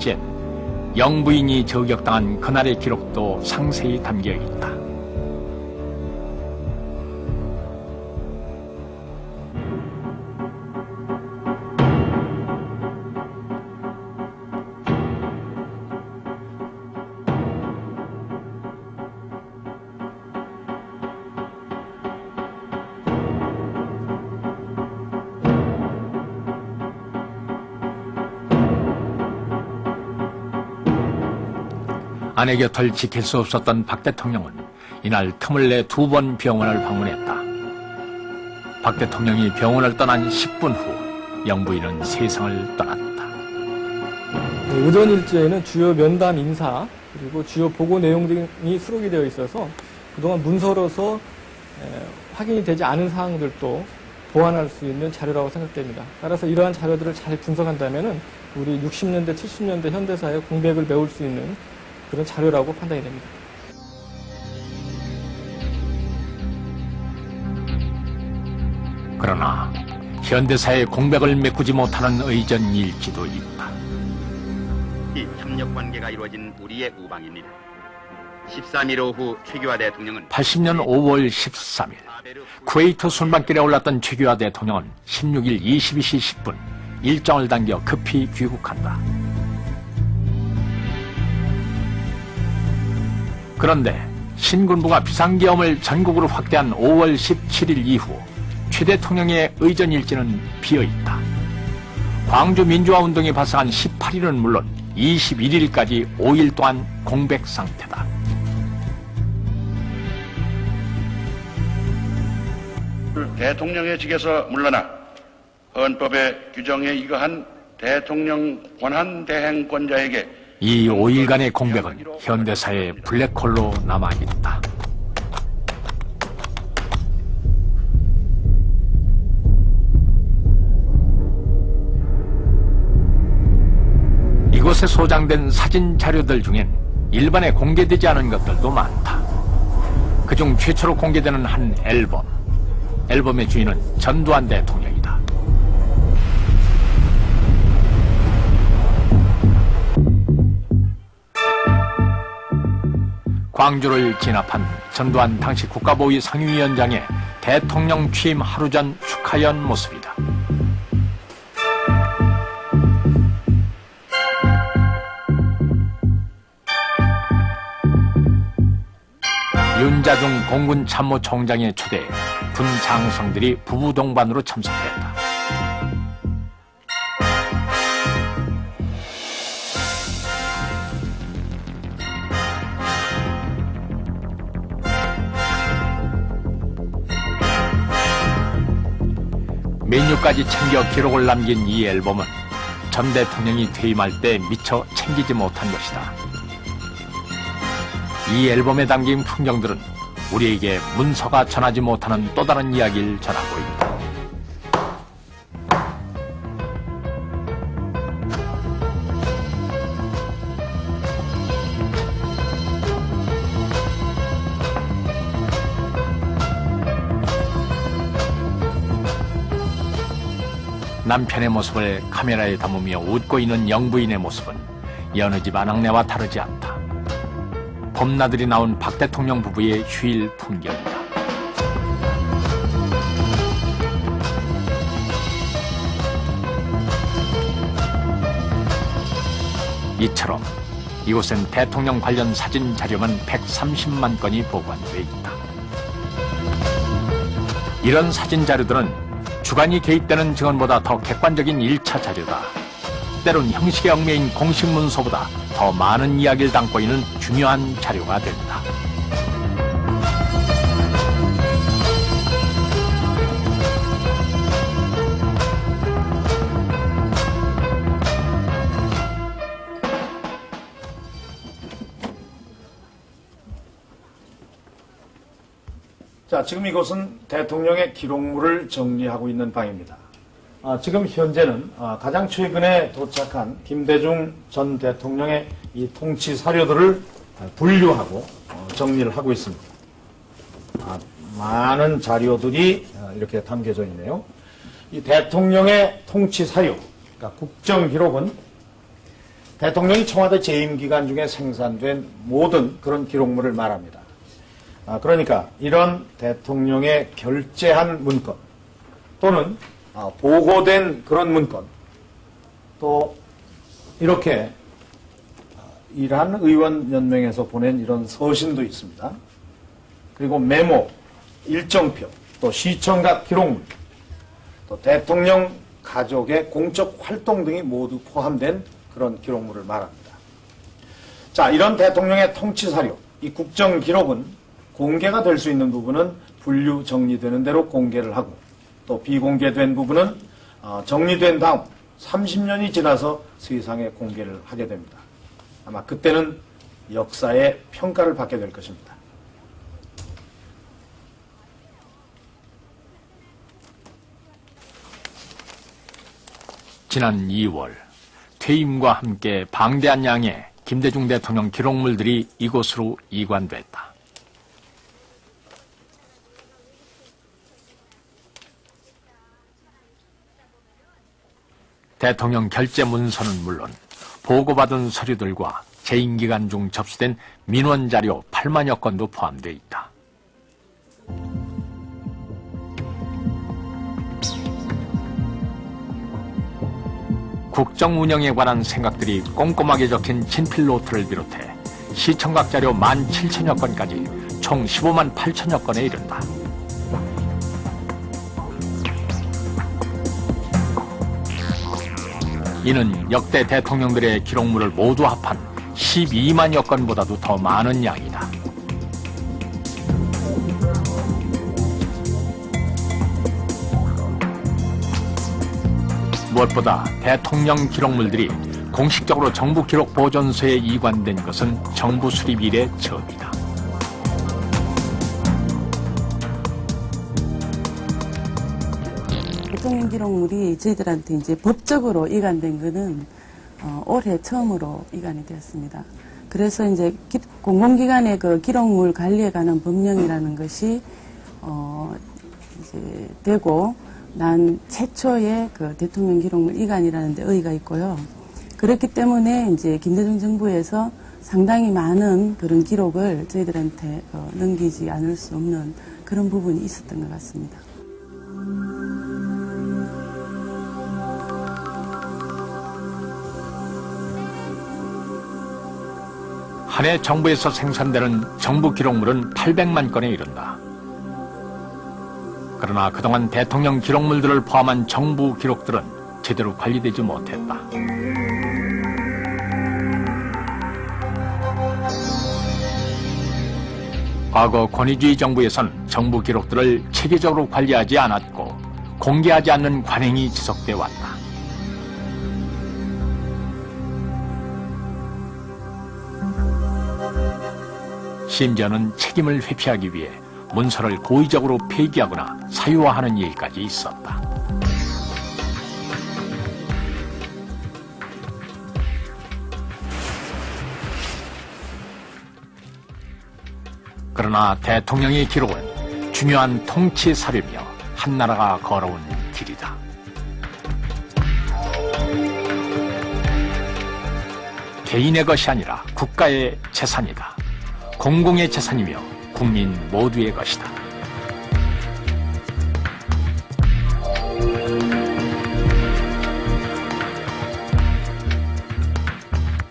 당시엔 영부인이 저격당한 그날의 기록도 상세히 담겨 있다. 아내 곁을 지킬 수 없었던 박 대통령은 이날 틈을 내 2번 병원을 방문했다. 박 대통령이 병원을 떠난 10분 후 영부인은 세상을 떠났다. 의전일지에는 주요 면담 인사 그리고 주요 보고 내용 등이 수록이 되어 있어서 그동안 문서로서 확인이 되지 않은 사항들도 보완할 수 있는 자료라고 생각됩니다. 따라서 이러한 자료들을 잘 분석한다면 우리 60년대, 70년대 현대사의 공백을 메울 수 있는 그런 자료라고 판단이 됩니다. 그러나 현대사의 공백을 메꾸지 못하는 의전 일지도 있다. 이 협력 관계가 이루어진 우리의 우방입니다. 13일 오후 최규하 대통령은 80년 5월 13일 쿠웨이트 순방길에 올랐던 최규하 대통령은 16일 22시 10분 일정을 당겨 급히 귀국한다. 그런데 신군부가 비상계엄을 전국으로 확대한 5월 17일 이후 최 대통령의 의전 일지는 비어있다. 광주 민주화운동이 발생한 18일은 물론 21일까지 5일 동안 공백 상태다. 대통령의 직에서 물러나 헌법의 규정에 의거한 대통령 권한대행권자에게 이 5일간의 공백은 현대사의 블랙홀로 남아있다. 이곳에 소장된 사진 자료들 중엔 일반에 공개되지 않은 것들도 많다. 그중 최초로 공개되는 한 앨범. 앨범의 주인은 전두환 대통령이다. 광주를 진압한 전두환 당시 국가보위 상임위원장의 대통령 취임 하루 전 축하연 모습이다. 윤자중 공군 참모총장의 초대에 군 장성들이 부부 동반으로 참석했다. 메뉴까지 챙겨 기록을 남긴 이 앨범은 전 대통령이 퇴임할 때 미처 챙기지 못한 것이다. 이 앨범에 담긴 풍경들은 우리에게 문서가 전하지 못하는 또 다른 이야기를 전하고 있다. 남편의 모습을 카메라에 담으며 웃고 있는 영부인의 모습은 여느 집 아낙네와 다르지 않다. 봄나들이 나온 박 대통령 부부의 휴일 풍경이다. 이처럼 이곳엔 대통령 관련 사진 자료만 130만 건이 보관돼 있다. 이런 사진 자료들은 주관이 개입되는 증언보다 더 객관적인 1차 자료다. 때론 형식의 얽매인 공식 문서보다 더 많은 이야기를 담고 있는 중요한 자료가 된다. 자, 지금 이곳은 대통령의 기록물을 정리하고 있는 방입니다. 지금 현재는 가장 최근에 도착한 김대중 전 대통령의 이 통치 사료들을 분류하고 정리를 하고 있습니다. 많은 자료들이 이렇게 담겨져 있네요. 이 대통령의 통치 사료, 그러니까 국정 기록은 대통령이 청와대 재임 기간 중에 생산된 모든 그런 기록물을 말합니다. 그러니까 이런 대통령의 결재한 문건 또는 보고된 그런 문건, 또 이렇게 이란 의원연맹에서 보낸 이런 서신도 있습니다. 그리고 메모, 일정표, 또 시청각 기록물, 또 대통령 가족의 공적 활동 등이 모두 포함된 그런 기록물을 말합니다. 자, 이런 대통령의 통치 사료, 이 국정 기록은 공개가 될 수 있는 부분은 분류 정리되는 대로 공개를 하고, 또 비공개된 부분은 정리된 다음 30년이 지나서 세상에 공개를 하게 됩니다. 아마 그때는 역사의 평가를 받게 될 것입니다. 지난 2월 퇴임과 함께 방대한 양의 김대중 대통령 기록물들이 이곳으로 이관됐다. 대통령 결재 문서는 물론 보고받은 서류들과 재임 기간 중 접수된 민원 자료 8만여 건도 포함되어 있다. 국정 운영에 관한 생각들이 꼼꼼하게 적힌 친필 노트를 비롯해 시청각 자료 17,000여 건까지 총 15만 8천여 건에 이른다. 이는 역대 대통령들의 기록물을 모두 합한 12만여 건보다도 더 많은 양이다. 무엇보다 대통령 기록물들이 공식적으로 정부 기록 보존소에 이관된 것은 정부 수립 이래 처음이다. 대통령 기록물이 저희들한테 이제 법적으로 이관된 것은 올해 처음으로 이관이 되었습니다. 그래서 이제 공공기관의 그 기록물 관리에 관한 법령이라는 것이 이제 되고 난 최초의 그 대통령 기록물 이관이라는 데 의의가 있고요. 그렇기 때문에 이제 김대중 정부에서 상당히 많은 그런 기록을 저희들한테 넘기지 않을 수 없는 그런 부분이 있었던 것 같습니다. 한 해 정부에서 생산되는 정부 기록물은 800만 건에 이른다. 그러나 그동안 대통령 기록물들을 포함한 정부 기록들은 제대로 관리되지 못했다. 과거 권위주의 정부에선 정부 기록들을 체계적으로 관리하지 않았고 공개하지 않는 관행이 지속돼 왔다. 심지어는 책임을 회피하기 위해 문서를 고의적으로 폐기하거나 사유화하는 일까지 있었다. 그러나 대통령의 기록은 중요한 통치 사료며 한나라가 걸어온 길이다. 개인의 것이 아니라 국가의 재산이다. 공공의 재산이며 국민 모두의 것이다.